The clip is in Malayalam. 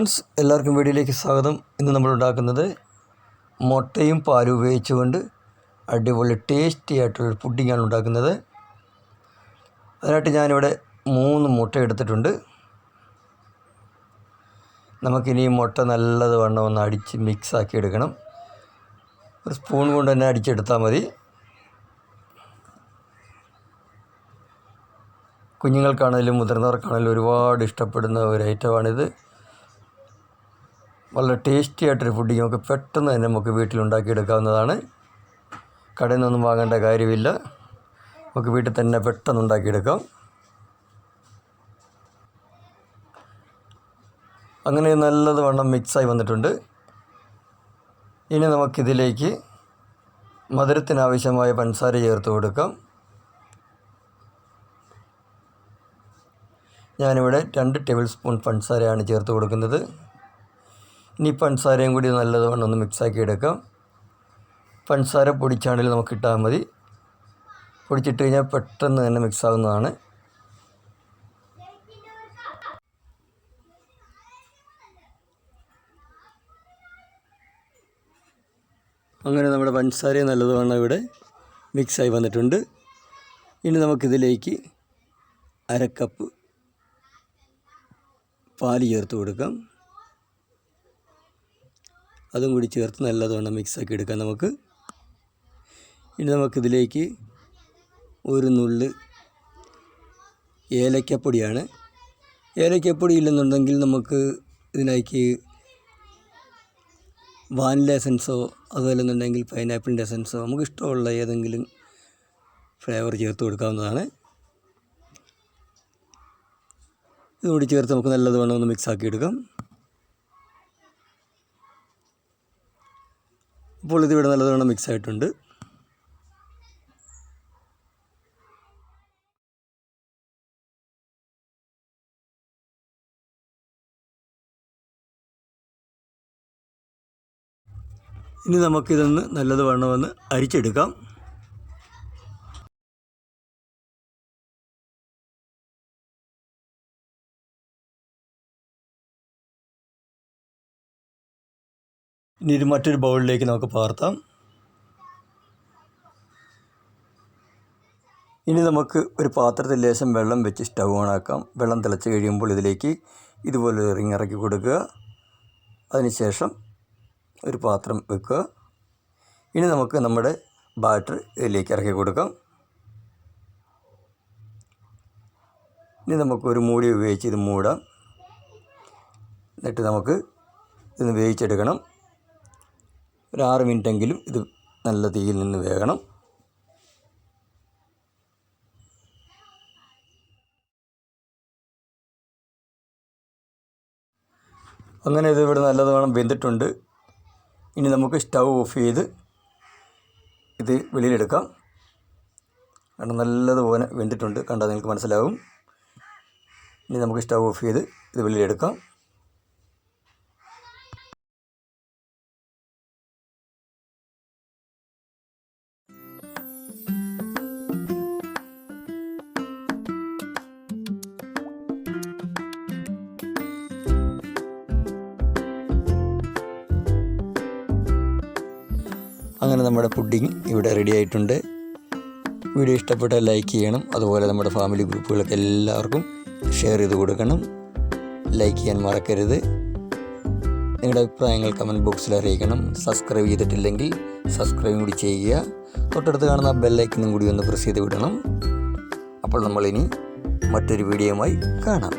ഫ്രണ്ട്സ്, എല്ലാവർക്കും വീഡിയോയിലേക്ക് സ്വാഗതം. ഇന്ന് നമ്മൾ ഉണ്ടാക്കുന്നത് മുട്ടയും പാലും ഉപയോഗിച്ചുകൊണ്ട് അടിപൊളി ടേസ്റ്റി ആയിട്ടുള്ളൊരു പുഡിങ്ങാണ് ഉണ്ടാക്കുന്നത്. അതിനായിട്ട് ഞാനിവിടെ 3 മുട്ട എടുത്തിട്ടുണ്ട്. നമുക്കിനി മുട്ട നല്ലതുവണ്ണം ഒന്ന് അടിച്ച് മിക്സാക്കി എടുക്കണം. ഒരു സ്പൂൺ കൊണ്ട് തന്നെ അടിച്ചെടുത്താൽ മതി. കുഞ്ഞുങ്ങൾക്കാണെങ്കിലും മുതിർന്നവർക്കാണെങ്കിലും ഒരുപാട് ഇഷ്ടപ്പെടുന്ന ഒരു ഐറ്റമാണിത്. വളരെ ടേസ്റ്റി ആയിട്ടൊരു പുഡിങ് നമുക്ക് പെട്ടെന്ന് തന്നെ നമുക്ക് വീട്ടിലുണ്ടാക്കിയെടുക്കാവുന്നതാണ്. കടയിൽ നിന്നൊന്നും വാങ്ങേണ്ട കാര്യമില്ല. നമുക്ക് വീട്ടിൽ തന്നെ പെട്ടെന്ന് ഉണ്ടാക്കിയെടുക്കാം. അങ്ങനെ നല്ലതുവണ്ണം മിക്സായി വന്നിട്ടുണ്ട്. ഇനി നമുക്കിതിലേക്ക് മധുരത്തിനാവശ്യമായ പഞ്ചസാര ചേർത്ത് കൊടുക്കാം. ഞാനിവിടെ 2 ടേബിൾ സ്പൂൺ പഞ്ചസാരയാണ് ചേർത്ത് കൊടുക്കുന്നത്. ഇനി പഞ്ചസാരയും കൂടി നല്ലതുവണ്ണം ഒന്ന് മിക്സാക്കി എടുക്കാം. പഞ്ചസാര പൊടിച്ചാണെങ്കിൽ നമുക്ക് ഇട്ടാൽ മതി. പൊടിച്ചിട്ട് കഴിഞ്ഞാൽ പെട്ടെന്ന് തന്നെ മിക്സാകുന്നതാണ്. അങ്ങനെ നമ്മുടെ പഞ്ചസാരയും നല്ലതുവണ്ണം ഇവിടെ മിക്സായി വന്നിട്ടുണ്ട്. ഇനി നമുക്കിതിലേക്ക് 1/2 കപ്പ് പാല് ചേർത്ത് കൊടുക്കാം. അതും കൂടി ചേർത്ത് നല്ലതുവണ്ണം മിക്സാക്കി എടുക്കാം നമുക്ക്. ഇനി നമുക്കിതിലേക്ക് 1 നുള്ള് ഏലക്കപ്പൊടിയാണ്. ഏലക്കപ്പൊടി ഇല്ലെന്നുണ്ടെങ്കിൽ നമുക്ക് ഇതിലേക്ക് വാനില എസൻസോ അതുപോലെ എന്നുണ്ടെങ്കിൽ പൈനാപ്പിളിൻ്റെ എസൻസോ നമുക്ക് ഇഷ്ടമുള്ള ഏതെങ്കിലും ഫ്ലേവർ ചേർത്ത് കൊടുക്കാവുന്നതാണ്. ഇതുകൂടി ചേർത്ത് നമുക്ക് നല്ലതുവണ്ണം ഒന്ന് മിക്സാക്കി എടുക്കാം. അപ്പോൾ ഇതിവിടെ നല്ലതുവണ്ണം മിക്സായിട്ടുണ്ട്. ഇനി നമുക്കിതൊന്ന് നല്ലതുവണ്ണം ഒന്ന് അരിച്ചെടുക്കാം. ഇനി ഇത് മറ്റൊരു ബൗളിലേക്ക് നമുക്ക് പകർത്താം. ഇനി നമുക്ക് ഒരു പാത്രത്തിൽ ലേശം വെള്ളം വെച്ച് സ്റ്റൗ ഓണാക്കാം. വെള്ളം തിളച്ച് കഴിയുമ്പോൾ ഇതിലേക്ക് ഇതുപോലെ റിങ് ഇറക്കി കൊടുക്കുക. അതിനുശേഷം ഒരു പാത്രം വെക്കുക. ഇനി നമുക്ക് നമ്മുടെ ബാറ്റർ ഇതിലേക്ക് ഇറക്കി കൊടുക്കാം. ഇനി നമുക്കൊരു മൂടി ഉപയോഗിച്ച് ഇത് മൂടാം. എന്നിട്ട് നമുക്ക് ഇതൊന്ന് വേവിച്ചെടുക്കണം. ഒരു 6 മിനിറ്റെങ്കിലും ഇത് നല്ല തീയിൽ നിന്ന് വേകണം. അങ്ങനെ ഇത് ഇവിടെ നല്ലതുവണ്ണം വെന്തിട്ടുണ്ട്. ഇനി നമുക്ക് സ്റ്റൗ ഓഫ് ചെയ്ത് ഇത് വെളിയിലെടുക്കാം. കാരണം നല്ലതുപോലെ വെന്തിട്ടുണ്ട്, കണ്ടാൽ നിങ്ങൾക്ക് മനസ്സിലാവും. ഇനി നമുക്ക് സ്റ്റൗ ഓഫ് ചെയ്ത് ഇത് വെളിയിലെടുക്കാം. അങ്ങനെ നമ്മുടെ പുഡിങ് ഇവിടെ റെഡി ആയിട്ടുണ്ട്. വീഡിയോ ഇഷ്ടപ്പെട്ടാൽ ലൈക്ക് ചെയ്യണം. അതുപോലെ നമ്മുടെ ഫാമിലി ഗ്രൂപ്പുകളൊക്കെ എല്ലാവർക്കും ഷെയർ ചെയ്ത് കൊടുക്കണം. ലൈക്ക് ചെയ്യാൻ മറക്കരുത്. നിങ്ങളുടെ അഭിപ്രായങ്ങൾ കമൻറ്റ് ബോക്സിൽ അറിയിക്കണം. സബ്സ്ക്രൈബ് ചെയ്തിട്ടില്ലെങ്കിൽ സബ്സ്ക്രൈബ് കൂടി ചെയ്യുക. തൊട്ടടുത്ത് കാണുന്ന ബെല്ലൈക്കനും കൂടി ഒന്ന് പ്രസ് ചെയ്ത് വിടണം. അപ്പോൾ നമ്മളിനി മറ്റൊരു വീഡിയോയുമായി കാണാം.